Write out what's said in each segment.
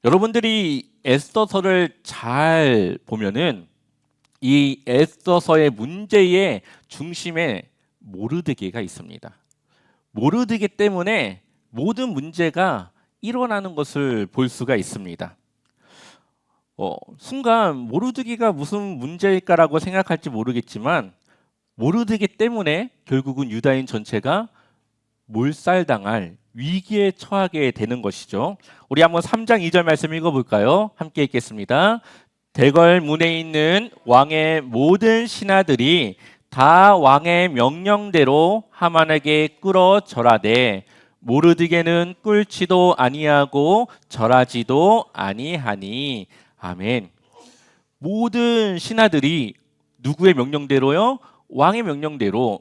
여러분들이 에스더서를 잘 보면은 이 에스더서의 문제의 중심에 모르드게가 있습니다. 모르드게 때문에 모든 문제가 일어나는 것을 볼 수가 있습니다. 순간 모르드게가 무슨 문제일까라고 생각할지 모르겠지만 모르드게 때문에 결국은 유다인 전체가 몰살당할 위기에 처하게 되는 것이죠. 우리 한번 3장 2절 말씀 읽어볼까요? 함께 읽겠습니다. 대궐 문에 있는 왕의 모든 신하들이 다 왕의 명령대로 하만에게 꿇어 절하되 모르드게는 꿇지도 아니하고 절하지도 아니하니. 아멘. 모든 신하들이 누구의 명령대로요? 왕의 명령대로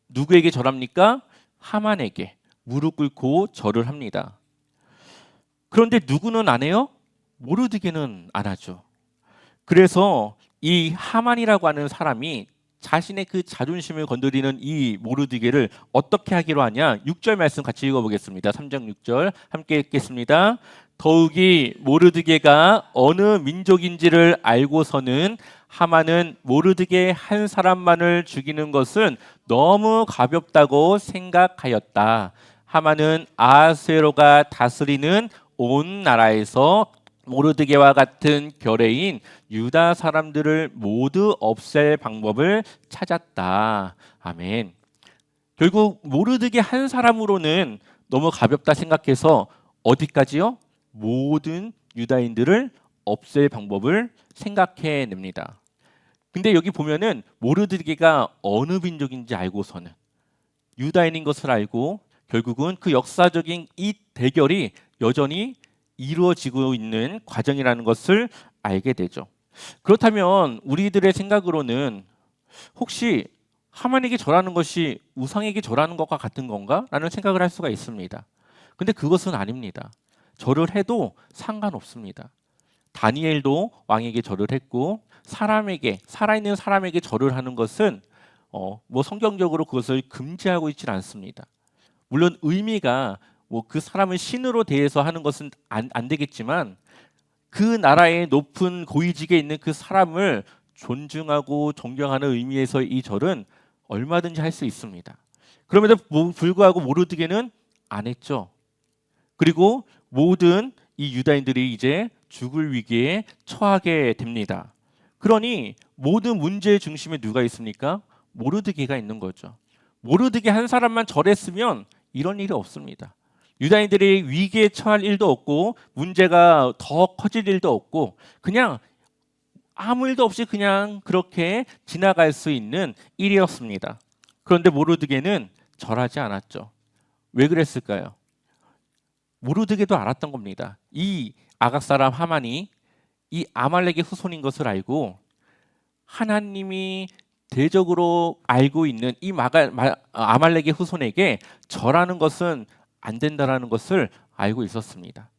누구에게 절합니까? 하만에게 무릎 꿇고 절을 합니다. 그런데 누구는 안 해요? 모르드게는 안 하죠. 그래서 이 하만이라고 하는 사람이 자신의 그 자존심을 건드리는 이 모르드게를 어떻게 하기로 하냐? 6절 말씀 같이 읽어보겠습니다. 3장 6절 함께 읽겠습니다. 더욱이 모르드게가 어느 민족인지를 알고서는 하만은 모르드게 한 사람만을 죽이는 것은 너무 가볍다고 생각하였다. 하만은 아하스웨로가 다스리는 온 나라에서 모르드게와 같은 결의인 유다 사람들을 모두 없앨 방법을 찾았다. 아멘. 결국 모르드게 한 사람으로는 너무 가볍다 생각해서 어디까지요? 모든 유다인들을 없앨 방법을 생각해냅니다. 근데 여기 보면은 모르드게가 어느 민족인지 알고서는 유다인인 것을 알고 결국은 그 역사적인 이 대결이 여전히 이루어지고 있는 과정이라는 것을 알게 되죠. 그렇다면 우리들의 생각으로는 혹시 하만에게 절하는 것이 우상에게 절하는 것과 같은 건가? 라는 생각을 할 수가 있습니다. 근데 그것은 아닙니다. 절을 해도 상관없습니다. 다니엘도 왕에게 절을 했고 사람에게 살아있는 사람에게 절을 하는 것은 뭐 성경적으로 그것을 금지하고 있지는 않습니다. 물론 의미가 뭐 그 사람을 신으로 대해서 하는 것은 안 되겠지만 그 나라의 높은 고위직에 있는 그 사람을 존중하고 존경하는 의미에서 이 절은 얼마든지 할 수 있습니다. 그럼에도 불구하고 모르드게는 안 했죠. 그리고 모든 이 유다인들이 이제 죽을 위기에 처하게 됩니다. 그러니 모든 문제의 중심에 누가 있습니까? 모르드게가 있는 거죠. 모르드게 한 사람만 절했으면 이런 일이 없습니다. 유다인들이 위기에 처할 일도 없고 문제가 더 커질 일도 없고 그냥 아무 일도 없이 그냥 그렇게 지나갈 수 있는 일이었습니다. 그런데 모르드게는 절하지 않았죠. 왜 그랬을까요? 모르드게도 알았던 겁니다. 이 아각 사람 하만이 이 아말렉의 후손인 것을 알고 하나님이 대적으로 알고 있는 이 아말렉의 후손에게 절하는 것은 안 된다라는 것을 알고 있었습니다.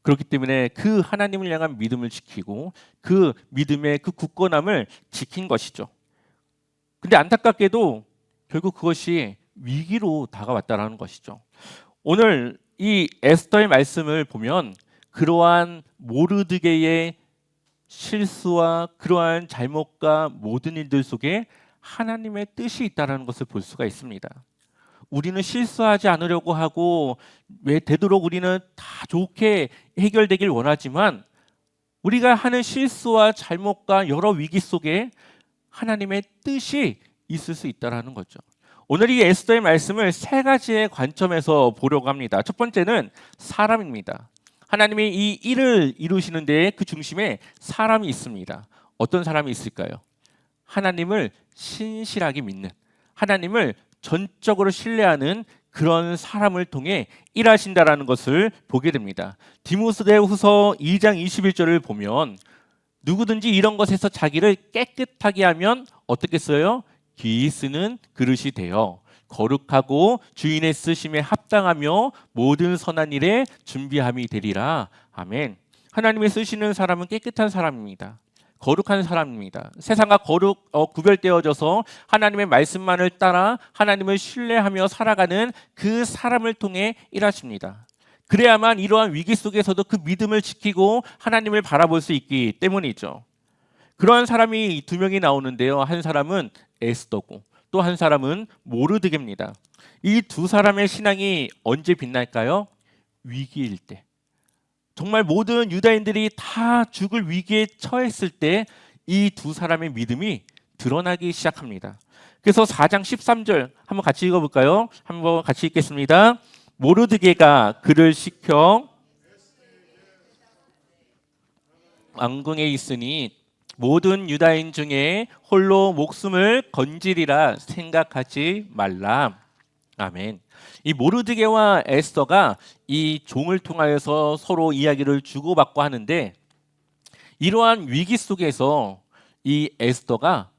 그렇기 때문에 그 하나님을 향한 믿음을 지키고 그 믿음의 그 굳건함을 지킨 것이죠. 근데 안타깝게도 결국 그것이 위기로 다가왔다라는 것이죠. 오늘 이 에스더의 말씀을 보면 그러한 모르드게의 실수와 그러한 잘못과 모든 일들 속에 하나님의 뜻이 있다는 것을 볼 수가 있습니다. 우리는 실수하지 않으려고 하고 왜 되도록 우리는 다 좋게 해결되길 원하지만 우리가 하는 실수와 잘못과 여러 위기 속에 하나님의 뜻이 있을 수 있다는 거죠. 오늘 이 에스더의 말씀을 세 가지의 관점에서 보려고 합니다. 첫 번째는 사람입니다. 하나님이 이 일을 이루시는 데에 그 중심에 사람이 있습니다. 어떤 사람이 있을까요? 하나님을 신실하게 믿는, 하나님을 전적으로 신뢰하는 그런 사람을 통해 일하신다라는 것을 보게 됩니다. 디모데후서 2장 21절을 보면 누구든지 이런 것에서 자기를 깨끗하게 하면 어떻게 써요? 귀히 쓰는 그릇이 되어 거룩하고 주인의 쓰심에 합당하며 모든 선한 일에 준비함이 되리라. 아멘. 하나님이 쓰시는 사람은 깨끗한 사람입니다. 거룩한 사람입니다. 세상과 구별되어져서 하나님의 말씀만을 따라 하나님을 신뢰하며 살아가는 그 사람을 통해 일하십니다. 그래야만 이러한 위기 속에서도 그 믿음을 지키고 하나님을 바라볼 수 있기 때문이죠. 그러한 사람이 두 명이 나오는데요. 한 사람은 에스더고 또 한 사람은 모르드게입니다. 이 두 사람의 신앙이 언제 빛날까요? 위기일 때. 정말 모든 유다인들이 다 죽을 위기에 처했을 때 이 두 사람의 믿음이 드러나기 시작합니다. 그래서 4장 13절 한번 같이 읽어볼까요? 한번 같이 읽겠습니다. 모르드게가 그를 시켜 왕궁에 있으니 모든 유다인 중에 홀로 목숨을 건지리라 생각하지 말라. 아멘. 이 모르드게와 에스더가 이 종을 통하여서 서로 이야기를 주고받고 하는데, 이러한 위기 속에서 이 에스더가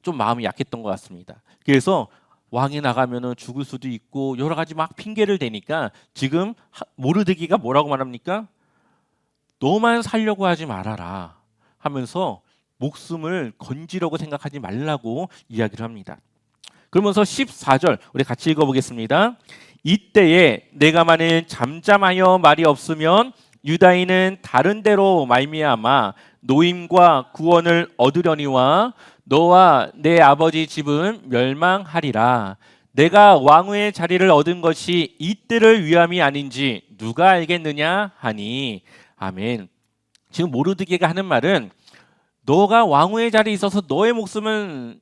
좀 마음이 약했던 것 같습니다. 그래서 왕이 나가면은 죽을 수도 있고 여러 가지 막 핑계를 대니까 지금 모르드게가 뭐라고 말합니까? 너만 살려고 하지 말아라 하면서 목숨을 건지려고 생각하지 말라고 이야기를 합니다. 그러면서 14절 우리 같이 읽어보겠습니다. 이때에 내가 만일 잠잠하여 말이 없으면 유다인은 다른 데로 말미암아 노임과 구원을 얻으려니와 너와 내 아버지 집은 멸망하리라. 내가 왕후의 자리를 얻은 것이 이때를 위함이 아닌지 누가 알겠느냐 하니. 아멘. 지금 모르드게가 하는 말은 너가 왕후의 자리에 있어서 너의 목숨은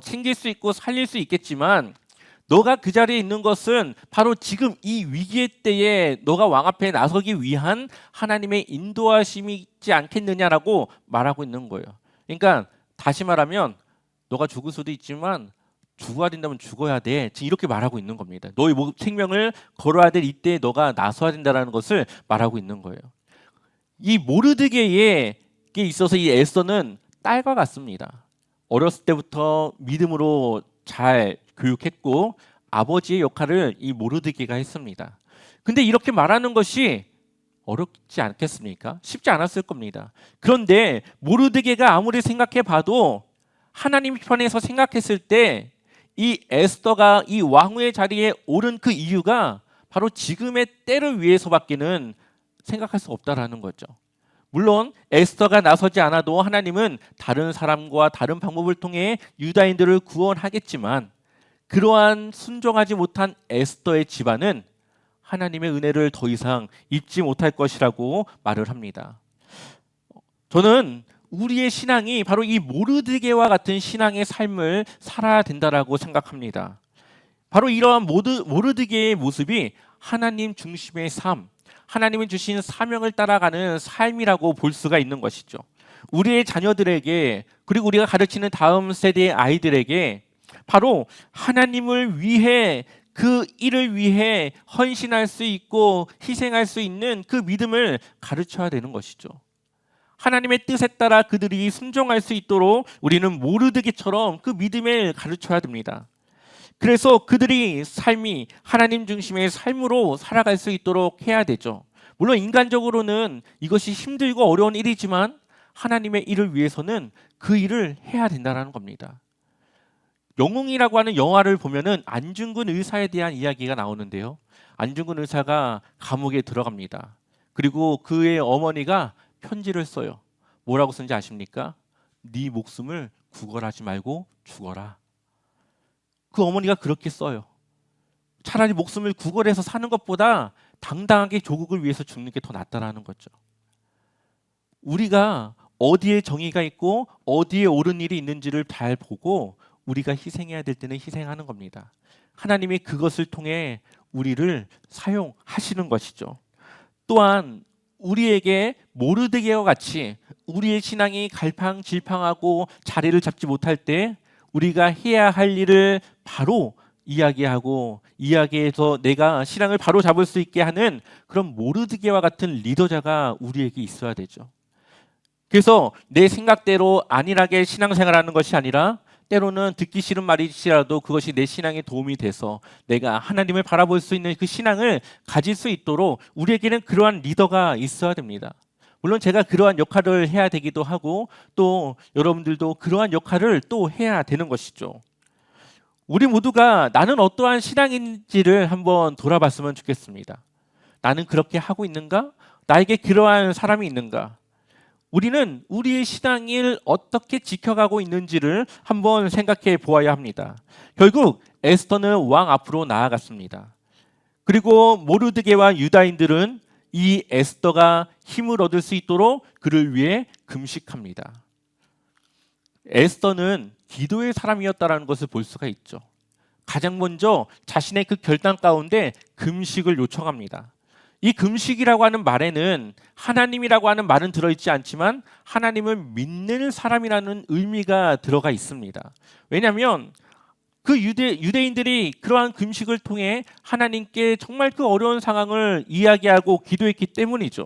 챙길 수 있고 살릴 수 있겠지만 너가 그 자리에 있는 것은 바로 지금 이 위기의 때에 너가 왕 앞에 나서기 위한 하나님의 인도하심이 있지 않겠느냐라고 말하고 있는 거예요. 그러니까 다시 말하면 너가 죽을 수도 있지만 죽어야 된다면 죽어야 돼. 지금 이렇게 말하고 있는 겁니다. 너의 생명을 걸어야 될 이때에 너가 나서야 된다는 것을 말하고 있는 거예요. 이 모르드게에 있어서 이 에스더는 딸과 같습니다. 어렸을 때부터 믿음으로 잘 교육했고 아버지의 역할을 이 모르드게가 했습니다. 근데 이렇게 말하는 것이 어렵지 않겠습니까? 쉽지 않았을 겁니다. 그런데 모르드게가 아무리 생각해 봐도 하나님 편에서 생각했을 때 이 에스더가 이 왕후의 자리에 오른 그 이유가 바로 지금의 때를 위해서밖에는 생각할 수 없다라는 거죠. 물론 에스더가 나서지 않아도 하나님은 다른 사람과 다른 방법을 통해 유다인들을 구원하겠지만 그러한 순종하지 못한 에스더의 집안은 하나님의 은혜를 더 이상 입지 못할 것이라고 말을 합니다. 저는 우리의 신앙이 바로 이 모르드게와 같은 신앙의 삶을 살아야 된다라고 생각합니다. 바로 이러한 모르드게의 모습이 하나님 중심의 삶, 하나님이 주신 사명을 따라가는 삶이라고 볼 수가 있는 것이죠. 우리의 자녀들에게 그리고 우리가 가르치는 다음 세대의 아이들에게 바로 하나님을 위해 그 일을 위해 헌신할 수 있고 희생할 수 있는 그 믿음을 가르쳐야 되는 것이죠. 하나님의 뜻에 따라 그들이 순종할 수 있도록 우리는 모르드게처럼 그 믿음을 가르쳐야 됩니다. 그래서 그들이 삶이 하나님 중심의 삶으로 살아갈 수 있도록 해야 되죠. 물론 인간적으로는 이것이 힘들고 어려운 일이지만 하나님의 일을 위해서는 그 일을 해야 된다는 겁니다. 영웅이라고 하는 영화를 보면은 안중근 의사에 대한 이야기가 나오는데요. 안중근 의사가 감옥에 들어갑니다. 그리고 그의 어머니가 편지를 써요. 뭐라고 쓴지 아십니까? 네 목숨을 구걸하지 말고 죽어라. 그 어머니가 그렇게 써요. 차라리 목숨을 구걸해서 사는 것보다 당당하게 조국을 위해서 죽는 게 더 낫다라는 거죠. 우리가 어디에 정의가 있고 어디에 옳은 일이 있는지를 잘 보고 우리가 희생해야 될 때는 희생하는 겁니다. 하나님이 그것을 통해 우리를 사용하시는 것이죠. 또한 우리에게 모르드게와 같이 우리의 신앙이 갈팡질팡하고 자리를 잡지 못할 때 우리가 해야 할 일을 바로 이야기해서 내가 신앙을 바로 잡을 수 있게 하는 그런 모르드게와 같은 리더자가 우리에게 있어야 되죠. 그래서 내 생각대로 안일하게 신앙생활하는 것이 아니라 때로는 듣기 싫은 말이시라도 그것이 내 신앙에 도움이 돼서 내가 하나님을 바라볼 수 있는 그 신앙을 가질 수 있도록 우리에게는 그러한 리더가 있어야 됩니다. 물론 제가 그러한 역할을 해야 되기도 하고 또 여러분들도 그러한 역할을 또 해야 되는 것이죠. 우리 모두가 나는 어떠한 신앙인지를 한번 돌아봤으면 좋겠습니다. 나는 그렇게 하고 있는가? 나에게 그러한 사람이 있는가? 우리는 우리의 신앙을 어떻게 지켜가고 있는지를 한번 생각해 보아야 합니다. 결국 에스더는 왕 앞으로 나아갔습니다. 그리고 모르드게와 유다인들은 이 에스더가 힘을 얻을 수 있도록 그를 위해 금식합니다. 에스더는 기도의 사람이었다는 것을 볼 수가 있죠. 가장 먼저 자신의 그 결단 가운데 금식을 요청합니다. 이 금식이라고 하는 말에는 하나님이라고 하는 말은 들어있지 않지만 하나님을 믿는 사람이라는 의미가 들어가 있습니다. 왜냐하면 그 유대인들이 그러한 금식을 통해 하나님께 정말 그 어려운 상황을 이야기하고 기도했기 때문이죠.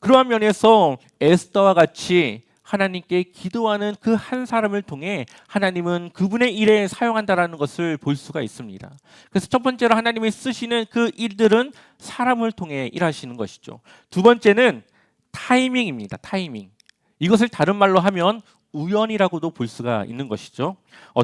그러한 면에서 에스더와 같이 하나님께 기도하는 그 한 사람을 통해 하나님은 그분의 일에 사용한다라는 것을 볼 수가 있습니다. 그래서 첫 번째로 하나님이 쓰시는 그 일들은 사람을 통해 일하시는 것이죠. 두 번째는 타이밍입니다. 타이밍. 이것을 다른 말로 하면 우연이라고도 볼 수가 있는 것이죠.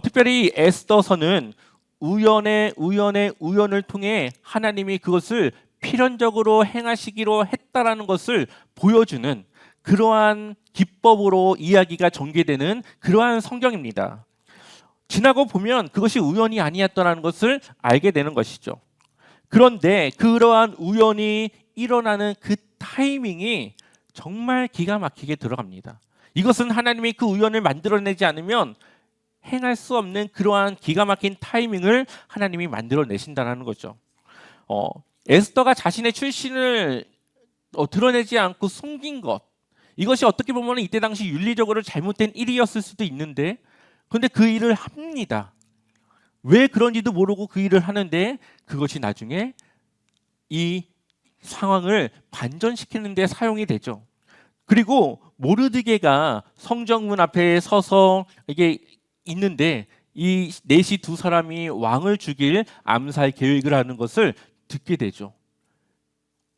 특별히 에스더서는 우연을 통해 하나님이 그것을 필연적으로 행하시기로 했다라는 것을 보여주는 그러한 기법으로 이야기가 전개되는 그러한 성경입니다. 지나고 보면 그것이 우연이 아니었다는 것을 알게 되는 것이죠. 그런데 그러한 우연이 일어나는 그 타이밍이 정말 기가 막히게 들어갑니다. 이것은 하나님이 그 우연을 만들어내지 않으면 행할 수 없는 그러한 기가 막힌 타이밍을 하나님이 만들어내신다는 거죠. 에스더가 자신의 출신을 드러내지 않고 숨긴 것, 이것이 어떻게 보면 이때 당시 윤리적으로 잘못된 일이었을 수도 있는데 그런데 그 일을 합니다. 왜 그런지도 모르고 그 일을 하는데 그것이 나중에 이 상황을 반전시키는 데 사용이 되죠. 그리고 모르드게가 성정문 앞에 서서 이게 있는데 이 넷이 두 사람이 왕을 죽일 암살 계획을 하는 것을 듣게 되죠.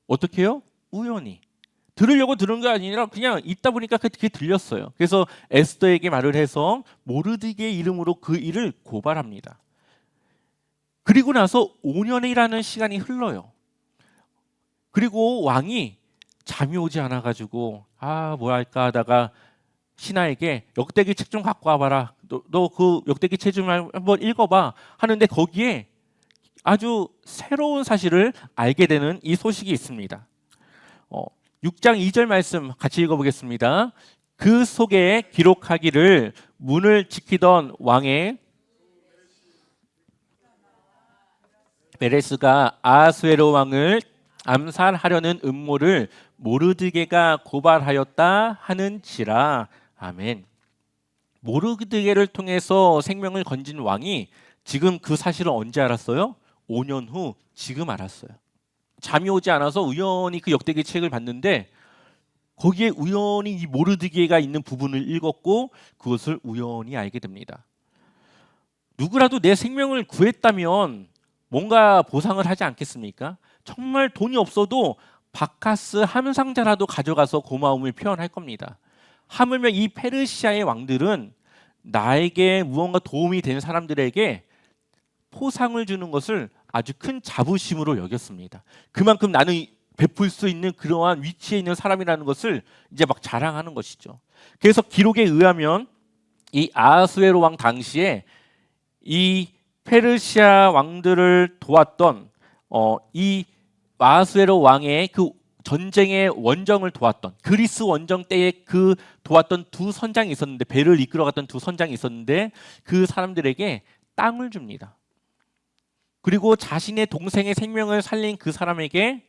어떻게 해요? 우연히. 들으려고 들은 게 아니라 그냥 있다 보니까 그게 들렸어요. 그래서 에스더에게 말을 해서 모르드게 이름으로 그 일을 고발합니다. 그리고 나서 5년이라는 시간이 흘러요. 그리고 왕이 잠이 오지 않아가지고 뭐랄까 하다가 신하에게 역대기 책 좀 갖고 와봐라. 너 그 역대기 책 좀 한번 읽어봐 하는데 거기에 아주 새로운 사실을 알게 되는 이 소식이 있습니다. 6장 2절 말씀 같이 읽어보겠습니다. 그 속에 기록하기를 문을 지키던 왕의 베레스가 아하수에로 왕을 암살하려는 음모를 모르드게가 고발하였다 하는지라. 아멘. 모르드게를 통해서 생명을 건진 왕이 지금 그 사실을 언제 알았어요? 5년 후 지금 알았어요. 잠이 오지 않아서 우연히 그 역대기 책을 봤는데 거기에 우연히 이 모르드게가 있는 부분을 읽었고 그것을 우연히 알게 됩니다. 누구라도 내 생명을 구했다면 뭔가 보상을 하지 않겠습니까? 정말 돈이 없어도 바카스 함상자라도 가져가서 고마움을 표현할 겁니다. 하물며 이 페르시아의 왕들은 나에게 무언가 도움이 되는 사람들에게 포상을 주는 것을 아주 큰 자부심으로 여겼습니다. 그만큼 나는 베풀 수 있는 그러한 위치에 있는 사람이라는 것을 이제 막 자랑하는 것이죠. 그래서 기록에 의하면 이 아하수에로 왕 당시에 이 페르시아 왕들을 도왔던 이 아하수에로 왕의 그 전쟁의 원정을 도왔던 그리스 원정 때에 그 도왔던 두 선장이 있었는데 배를 이끌어갔던 두 선장이 있었는데 그 사람들에게 땅을 줍니다. 그리고 자신의 동생의 생명을 살린 그 사람에게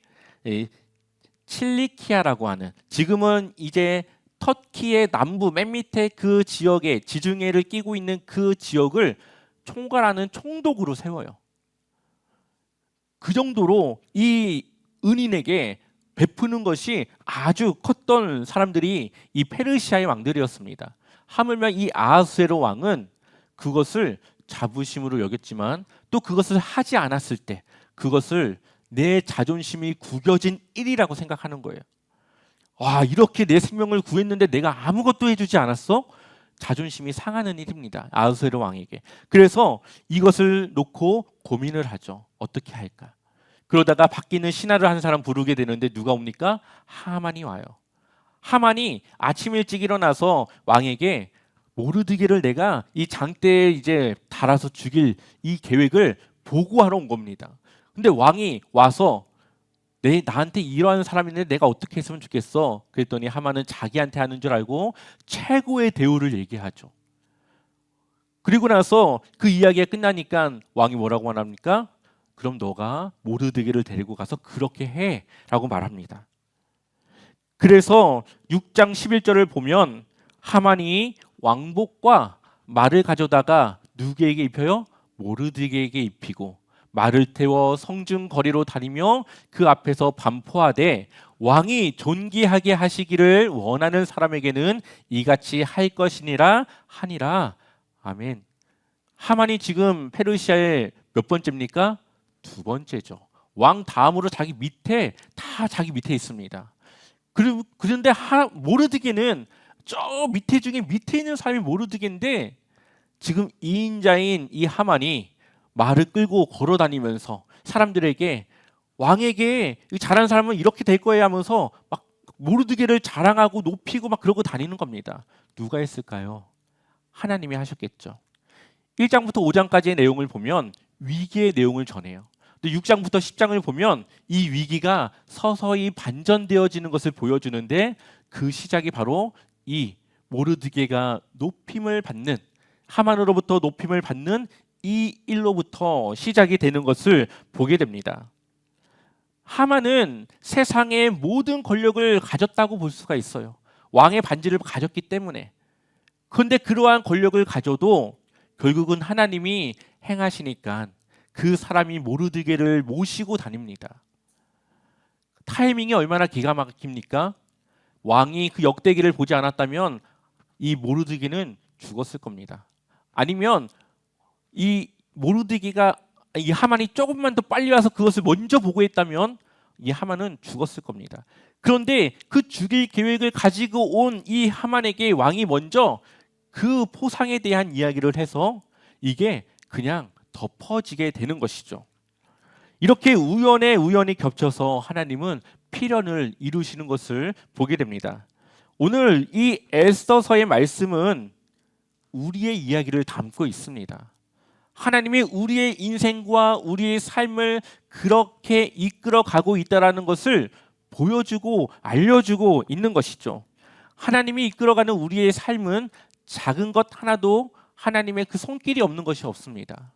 칠리키아라고 하는 지금은 이제 터키의 남부 맨 밑에 그 지역에 지중해를 끼고 있는 그 지역을 총괄하는 총독으로 세워요. 그 정도로 이 은인에게 베푸는 것이 아주 컸던 사람들이 이 페르시아의 왕들이었습니다. 하물며 이 아하수에로 왕은 그것을 자부심으로 여겼지만 또 그것을 하지 않았을 때 그것을 내 자존심이 구겨진 일이라고 생각하는 거예요. 이렇게 내 생명을 구했는데 내가 아무것도 해주지 않았어? 자존심이 상하는 일입니다. 아하수에로 왕에게. 그래서 이것을 놓고 고민을 하죠. 어떻게 할까? 그러다가 바뀌는 신하를 한 사람 부르게 되는데 누가 옵니까? 하만이 와요. 하만이 아침 일찍 일어나서 왕에게 모르드게를 내가 이 장대에 이제 달아서 죽일 이 계획을 보고하러 온 겁니다. 근데 왕이 와서 나한테 이러한 사람인데 내가 어떻게 했으면 좋겠어? 그랬더니 하만은 자기한테 하는 줄 알고 최고의 대우를 얘기하죠. 그리고 나서 그 이야기가 끝나니까 왕이 뭐라고 말합니까? 그럼 너가 모르드게를 데리고 가서 그렇게 해라고 말합니다. 그래서 6장 11절을 보면 하만이 왕복과 말을 가져다가 누구에게 입혀요? 모르드게에게 입히고 말을 태워 성중 거리로 다니며 그 앞에서 반포하되 왕이 존귀하게 하시기를 원하는 사람에게는 이같이 할 것이니라 하니라. 아멘. 하만이 지금 페르시아의 몇 번째입니까? 두 번째죠. 왕 다음으로 자기 밑에 있습니다. 그런데 모르드게는 저 밑에 중에 밑에 있는 사람이 모르드게인데 지금 2인자인 이 하만이 말을 끌고 걸어 다니면서 사람들에게 왕에게 잘하는 사람은 이렇게 될 거예요 하면서 막 모르드게를 자랑하고 높이고 막 그러고 다니는 겁니다. 누가 했을까요? 하나님이 하셨겠죠. 1장부터 5장까지의 내용을 보면 위기의 내용을 전해요. 근데 6장부터 10장을 보면 이 위기가 서서히 반전되어지는 것을 보여주는데 그 시작이 바로 이 모르드게가 높임을 받는 하만으로부터 높임을 받는 이 일로부터 시작이 되는 것을 보게 됩니다. 하만은 세상의 모든 권력을 가졌다고 볼 수가 있어요. 왕의 반지를 가졌기 때문에. 그런데 그러한 권력을 가져도 결국은 하나님이 행하시니까 그 사람이 모르드게를 모시고 다닙니다. 타이밍이 얼마나 기가 막힙니까? 왕이 그 역대기를 보지 않았다면 이 모르드게는 죽었을 겁니다. 아니면 이 모르드게가 이 하만이 조금만 더 빨리 와서 그것을 먼저 보고했다면 이 하만은 죽었을 겁니다. 그런데 그 죽일 계획을 가지고 온 이 하만에게 왕이 먼저 그 포상에 대한 이야기를 해서 이게 그냥 덮어지게 되는 것이죠. 이렇게 우연히 겹쳐서 하나님은 필연을 이루시는 것을 보게 됩니다. 오늘 이 에스더서의 말씀은 우리의 이야기를 담고 있습니다. 하나님이 우리의 인생과 우리의 삶을 그렇게 이끌어 가고 있다는 것을 보여주고 알려주고 있는 것이죠. 하나님이 이끌어가는 우리의 삶은 작은 것 하나도 하나님의 그 손길이 없는 것이 없습니다.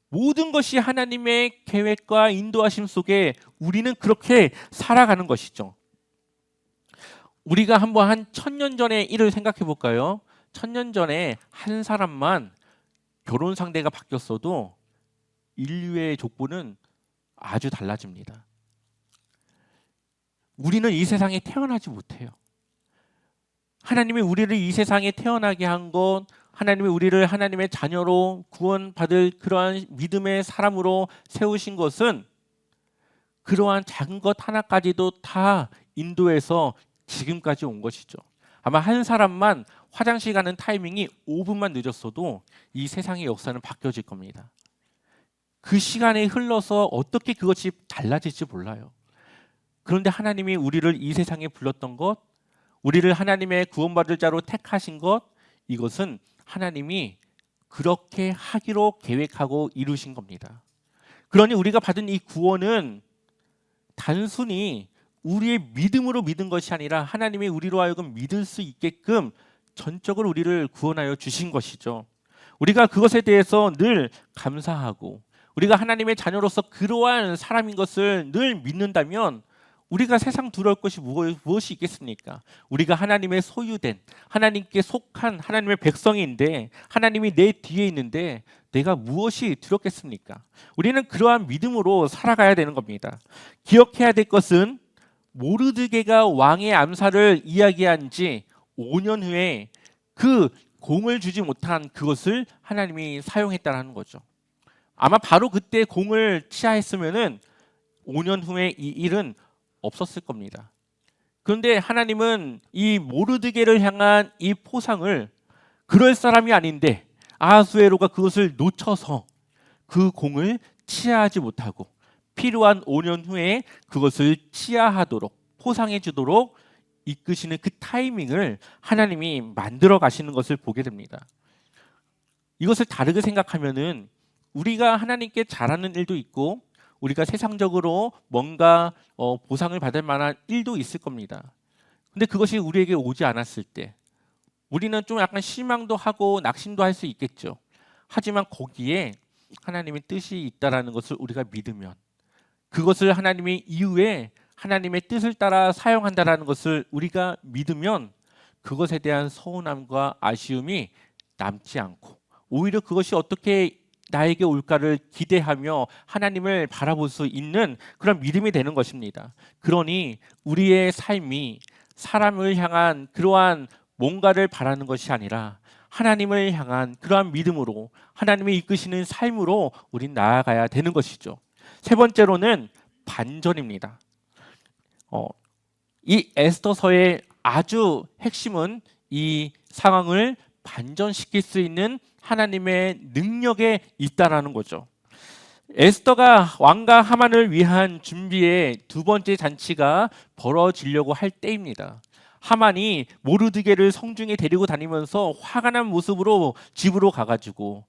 모든 것이 하나님의 계획과 인도하심 속에 우리는 그렇게 살아가는 것이죠. 우리가 한번 한 1000년 전의 일을 생각해 볼까요? 1000년 전에 한 사람만 결혼 상대가 바뀌었어도 인류의 족보는 아주 달라집니다. 우리는 이 세상에 태어나지 못해요. 하나님이 우리를 이 세상에 태어나게 한 것, 하나님이 우리를 하나님의 자녀로 구원받을 그러한 믿음의 사람으로 세우신 것은 그러한 작은 것 하나까지도 다 인도해서 지금까지 온 것이죠. 아마 한 사람만 화장실 가는 타이밍이 5분만 늦었어도 이 세상의 역사는 바뀌어질 겁니다. 그 시간이 흘러서 어떻게 그것이 달라질지 몰라요. 그런데 하나님이 우리를 이 세상에 불렀던 것, 우리를 하나님의 구원받을 자로 택하신 것, 이것은 하나님이 그렇게 하기로 계획하고 이루신 겁니다. 그러니 우리가 받은 이 구원은 단순히 우리의 믿음으로 믿은 것이 아니라 하나님이 우리로 하여금 믿을 수 있게끔 전적으로 우리를 구원하여 주신 것이죠. 우리가 그것에 대해서 늘 감사하고 우리가 하나님의 자녀로서 그러한 사람인 것을 늘 믿는다면 우리가 세상 두려울 것이 무엇이 있겠습니까? 우리가 하나님의 소유된, 하나님께 속한 하나님의 백성인데 하나님이 내 뒤에 있는데 내가 무엇이 두렵겠습니까? 우리는 그러한 믿음으로 살아가야 되는 겁니다. 기억해야 될 것은 모르드게가 왕의 암살을 이야기한 지 5년 후에 그 공을 주지 못한 그것을 하나님이 사용했다는 거죠. 아마 바로 그때 공을 취하했으면은 5년 후에 이 일은 없었을 겁니다. 그런데 하나님은 이 모르드게를 향한 이 포상을 그럴 사람이 아닌데 아하수에로가 그것을 놓쳐서 그 공을 취하지 못하고 필요한 5년 후에 그것을 치하하도록 포상해 주도록 이끄시는 그 타이밍을 하나님이 만들어 가시는 것을 보게 됩니다. 이것을 다르게 생각하면은 우리가 하나님께 잘하는 일도 있고 우리가 세상적으로 뭔가 보상을 받을 만한 일도 있을 겁니다. 근데 그것이 우리에게 오지 않았을 때 우리는 좀 약간 실망도 하고 낙심도 할 수 있겠죠. 하지만 거기에 하나님의 뜻이 있다라는 것을 우리가 믿으면 그것을 하나님이 이후에 하나님의 뜻을 따라 사용한다라는 것을 우리가 믿으면 그것에 대한 서운함과 아쉬움이 남지 않고 오히려 그것이 어떻게 나에게 올까를 기대하며 하나님을 바라볼 수 있는 그런 믿음이 되는 것입니다. 그러니 우리의 삶이 사람을 향한 그러한 뭔가를 바라는 것이 아니라 하나님을 향한 그러한 믿음으로 하나님이 이끄시는 삶으로 우린 나아가야 되는 것이죠. 세 번째로는 반전입니다. 이 에스더서의 아주 핵심은 이 상황을 반전시킬 수 있는 하나님의 능력에 있다라는 거죠. 에스더가 왕과 하만을 위한 준비의 두 번째 잔치가 벌어지려고 할 때입니다. 하만이 모르드게를 성중에 데리고 다니면서 화가 난 모습으로 집으로 가가지고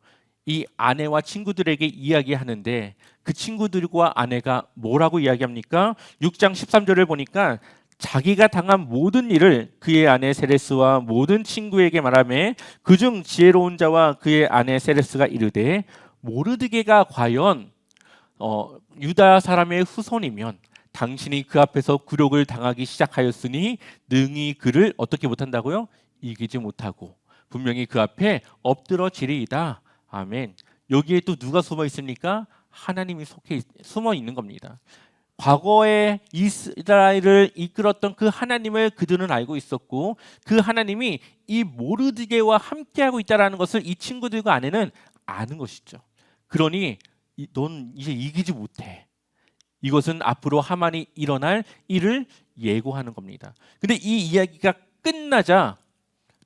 이 아내와 친구들에게 이야기하는데 그 친구들과 아내가 뭐라고 이야기합니까? 6장 13절을 보니까 자기가 당한 모든 일을 그의 아내 세레스와 모든 친구에게 말하며 그중 지혜로운 자와 그의 아내 세레스가 이르되 모르드게가 과연 유다 사람의 후손이면 당신이 그 앞에서 굴욕을 당하기 시작하였으니 능히 그를 어떻게 못한다고요? 이기지 못하고 분명히 그 앞에 엎드러지리이다. 아멘. 여기에 또 누가 숨어 있습니까? 하나님이 숨어 있는 겁니다. 과거에 이스라엘을 이끌었던 그 하나님을 그들은 알고 있었고 그 하나님이 이 모르드게와 함께하고 있다는 것을 이 친구들과 아내는 아는 것이죠. 그러니 넌 이제 이기지 못해. 이것은 앞으로 하만이 일어날 일을 예고하는 겁니다. 근데 이 이야기가 끝나자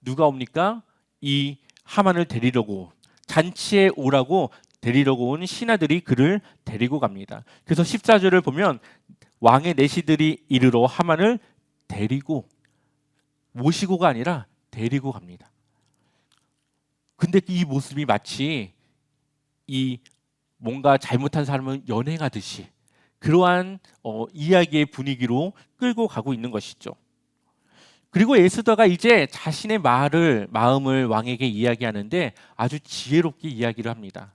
누가 옵니까? 이 하만을 데리려고 잔치에 오라고 데리려고 온 신하들이 그를 데리고 갑니다. 그래서 14절을 보면 왕의 내시들이 이르러 하만을 데리고 모시고가 아니라 데리고 갑니다. 근데 이 모습이 마치 이 뭔가 잘못한 사람을 연행하듯이 그러한 이야기의 분위기로 끌고 가고 있는 것이죠. 그리고 에스더가 이제 자신의 마음을 왕에게 이야기하는데 아주 지혜롭게 이야기를 합니다.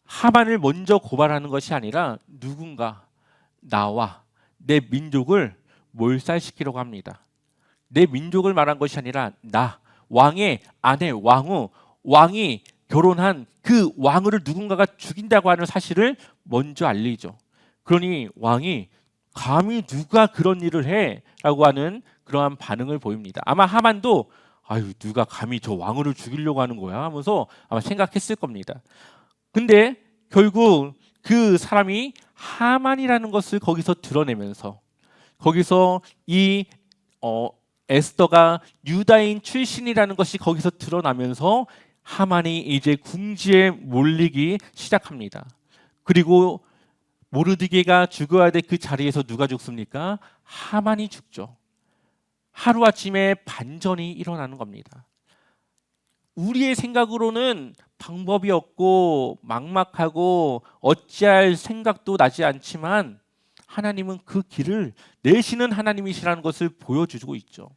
하만을 먼저 고발하는 것이 아니라 누군가 나와 내 민족을 몰살시키려고 합니다. 내 민족을 말한 것이 아니라 나 왕의 아내 왕이 결혼한 그 왕후를 누군가가 죽인다고 하는 사실을 먼저 알리죠. 그러니 왕이 감히 누가 그런 일을 해? 라고 하는 그러한 반응을 보입니다. 아마 하만도 아유 누가 감히 저 왕후를 죽이려고 하는 거야 하면서 아마 생각했을 겁니다. 근데 결국 그 사람이 하만이라는 것을 거기서 드러내면서 거기서 이 에스더가 유다인 출신이라는 것이 거기서 드러나면서 하만이 이제 궁지에 몰리기 시작합니다. 그리고 모르드게가 죽어야 될 그 자리에서 누가 죽습니까? 하만이 죽죠. 하루아침에 반전이 일어나는 겁니다. 우리의 생각으로는 방법이 없고 막막하고 어찌할 생각도 나지 않지만 하나님은 그 길을 내시는 하나님이시라는 것을 보여주고 있죠.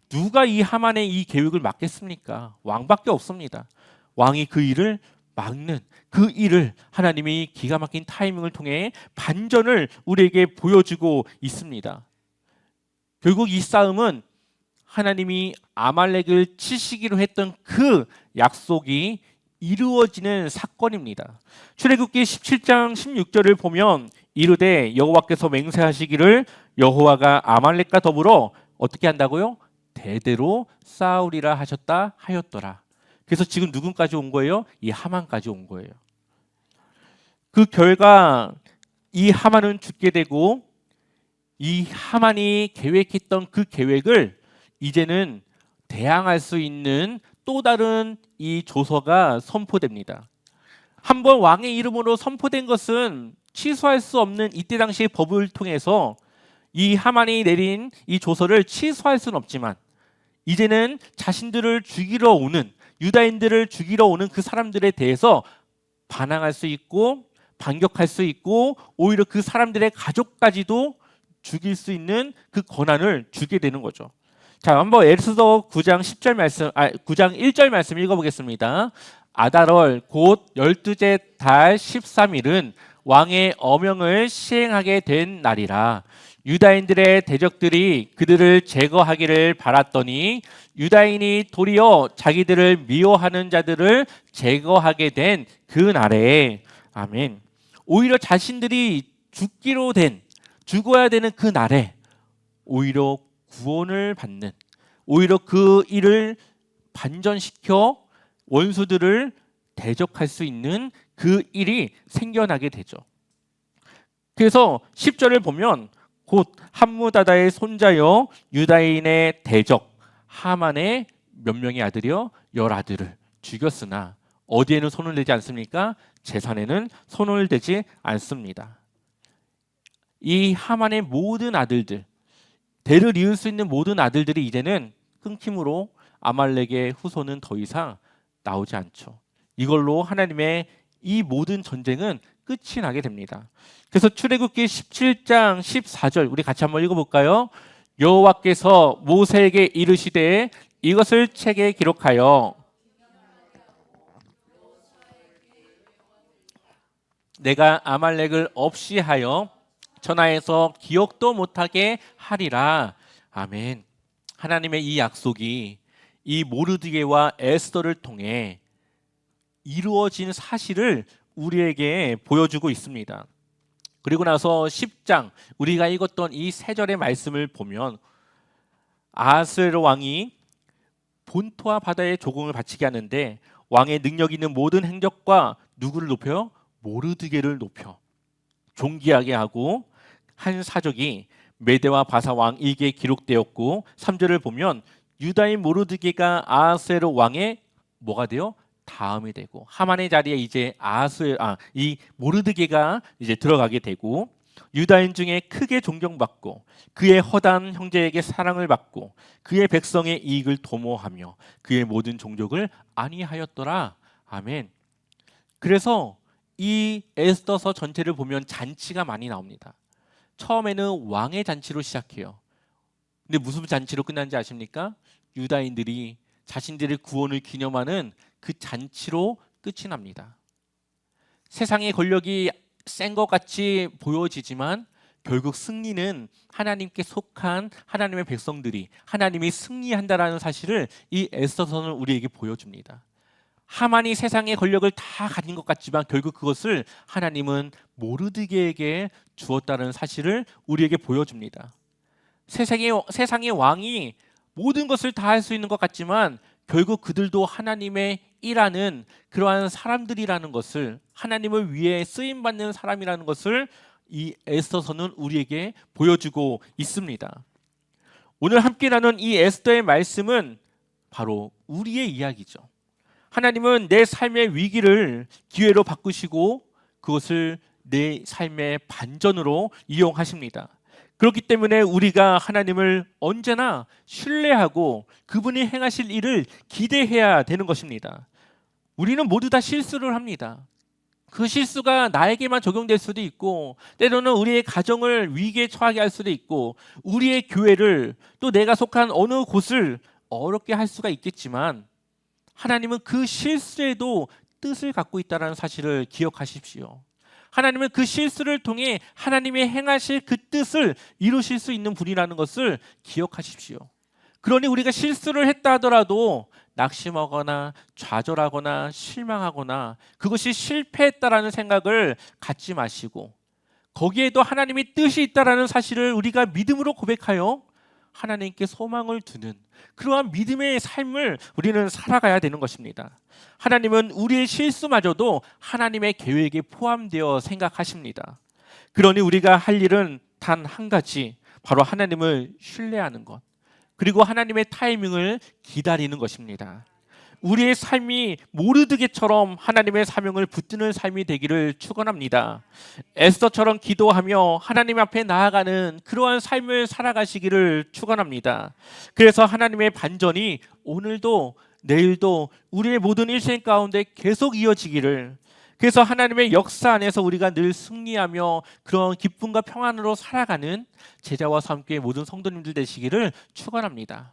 누가 이 하만의 이 계획을 막겠습니까? 왕밖에 없습니다. 왕이 그 일을 막는 그 일을 하나님이 기가 막힌 타이밍을 통해 반전을 우리에게 보여주고 있습니다. 결국 이 싸움은 하나님이 아말렉을 치시기로 했던 그 약속이 이루어지는 사건입니다. 출애굽기 17장 16절을 보면 이르되 여호와께서 맹세하시기를 여호와가 아말렉과 더불어 어떻게 한다고요? 대대로 싸우리라 하셨다 하였더라. 그래서 지금 누군까지 온 거예요? 이 하만까지 온 거예요. 그 결과 이 하만은 죽게 되고 이 하만이 계획했던 그 계획을 이제는 대항할 수 있는 또 다른 이 조서가 선포됩니다. 한번 왕의 이름으로 선포된 것은 취소할 수 없는 이때 당시의 법을 통해서 이 하만이 내린 이 조서를 취소할 수는 없지만 이제는 자신들을 죽이러 오는 유다인들을 죽이러 오는 그 사람들에 대해서 반항할 수 있고 반격할 수 있고 오히려 그 사람들의 가족까지도 죽일 수 있는 그 권한을 주게 되는 거죠. 자, 한번 에스더 9장 10절 말씀, 9장 1절 말씀 읽어보겠습니다. 아달월 곧 12째 달 13일은 왕의 어명을 시행하게 된 날이라. 유다인들의 대적들이 그들을 제거하기를 바랐더니 유다인이 도리어 자기들을 미워하는 자들을 제거하게 된 그 날에, 아멘. 오히려 자신들이 죽어야 되는 그 날에 오히려 구원을 받는, 오히려 그 일을 반전시켜 원수들을 대적할 수 있는 그 일이 생겨나게 되죠. 그래서 10절을 보면 곧 함무다다의 손자여 유다인의 대적 하만의 몇 명의 아들이요? 10아들을 죽였으나 어디에는 손을 대지 않습니까? 재산에는 손을 대지 않습니다. 이 하만의 모든 아들들, 대를 이을 수 있는 모든 아들들이 이제는 끊김으로 아말렉의 후손은 더 이상 나오지 않죠. 이걸로 하나님의 이 모든 전쟁은 끝이 나게 됩니다. 그래서 출애굽기 17장 14절 우리 같이 한번 읽어볼까요? 여호와께서 모세에게 이르시되 이것을 책에 기록하여 내가 아말렉을 없이 하여 전하에서 기억도 못하게 하리라. 아멘. 하나님의 이 약속이 이 모르드게와 에스더를 통해 이루어진 사실을 우리에게 보여주고 있습니다. 그리고 나서 10장 우리가 읽었던 이 세 절의 말씀을 보면 아하스웨로 왕이 본토와 바다에 조공을 바치게 하는데 왕의 능력 있는 모든 행적과 누구를 높여요? 모르드게를 높여 존귀하게 하고 한 사적이 메대와 바사 왕에게 기록되었고 3절을 보면 유다인 모르드게가 아하스웨로 왕의 뭐가 돼요? 다음이 되고 하만의 자리에 이제 이 모르드게가 이제 들어가게 되고 유다인 중에 크게 존경받고 그의 허다한 형제에게 사랑을 받고 그의 백성의 이익을 도모하며 그의 모든 종족을 안위하였더라. 아멘. 그래서 이 에스더서 전체를 보면 잔치가 많이 나옵니다. 처음에는 왕의 잔치로 시작해요. 근데 무슨 잔치로 끝난지 아십니까? 유다인들이 자신들의 구원을 기념하는 그 잔치로 끝이 납니다. 세상의 권력이 센 것 같이 보여지지만 결국 승리는 하나님께 속한 하나님의 백성들이 하나님이 승리한다라는 사실을 이 에스더서는 우리에게 보여줍니다. 하만이 세상의 권력을 다 가진 것 같지만 결국 그것을 하나님은 모르드게에게 주었다는 사실을 우리에게 보여줍니다. 세상의 왕이 모든 것을 다 할 수 있는 것 같지만 결국 그들도 하나님의 일하는 그러한 사람들이라는 것을, 하나님을 위해 쓰임받는 사람이라는 것을 이 에스더서는 우리에게 보여주고 있습니다. 오늘 함께 나눈 이 에스더의 말씀은 바로 우리의 이야기죠. 하나님은 내 삶의 위기를 기회로 바꾸시고 그것을 내 삶의 반전으로 이용하십니다. 그렇기 때문에 우리가 하나님을 언제나 신뢰하고 그분이 행하실 일을 기대해야 되는 것입니다. 우리는 모두 다 실수를 합니다. 그 실수가 나에게만 적용될 수도 있고 때로는 우리의 가정을 위기에 처하게 할 수도 있고 우리의 교회를 또 내가 속한 어느 곳을 어렵게 할 수가 있겠지만 하나님은 그 실수에도 뜻을 갖고 있다는 사실을 기억하십시오. 하나님은 그 실수를 통해 하나님이 행하실 그 뜻을 이루실 수 있는 분이라는 것을 기억하십시오. 그러니 우리가 실수를 했다 하더라도 낙심하거나 좌절하거나 실망하거나 그것이 실패했다라는 생각을 갖지 마시고 거기에도 하나님의 뜻이 있다라는 사실을 우리가 믿음으로 고백하여 하나님께 소망을 두는 그러한 믿음의 삶을 우리는 살아가야 되는 것입니다. 하나님은 우리의 실수마저도 하나님의 계획에 포함되어 생각하십니다. 그러니 우리가 할 일은 단 한 가지, 바로 하나님을 신뢰하는 것, 그리고 하나님의 타이밍을 기다리는 것입니다. 우리의 삶이 모르드게처럼 하나님의 사명을 붙드는 삶이 되기를 축원합니다. 에스더처럼 기도하며 하나님 앞에 나아가는 그러한 삶을 살아가시기를 축원합니다. 그래서 하나님의 반전이 오늘도 내일도 우리의 모든 일생 가운데 계속 이어지기를, 그래서 하나님의 역사 안에서 우리가 늘 승리하며 그런 기쁨과 평안으로 살아가는 제자와 함께 모든 성도님들 되시기를 축원합니다.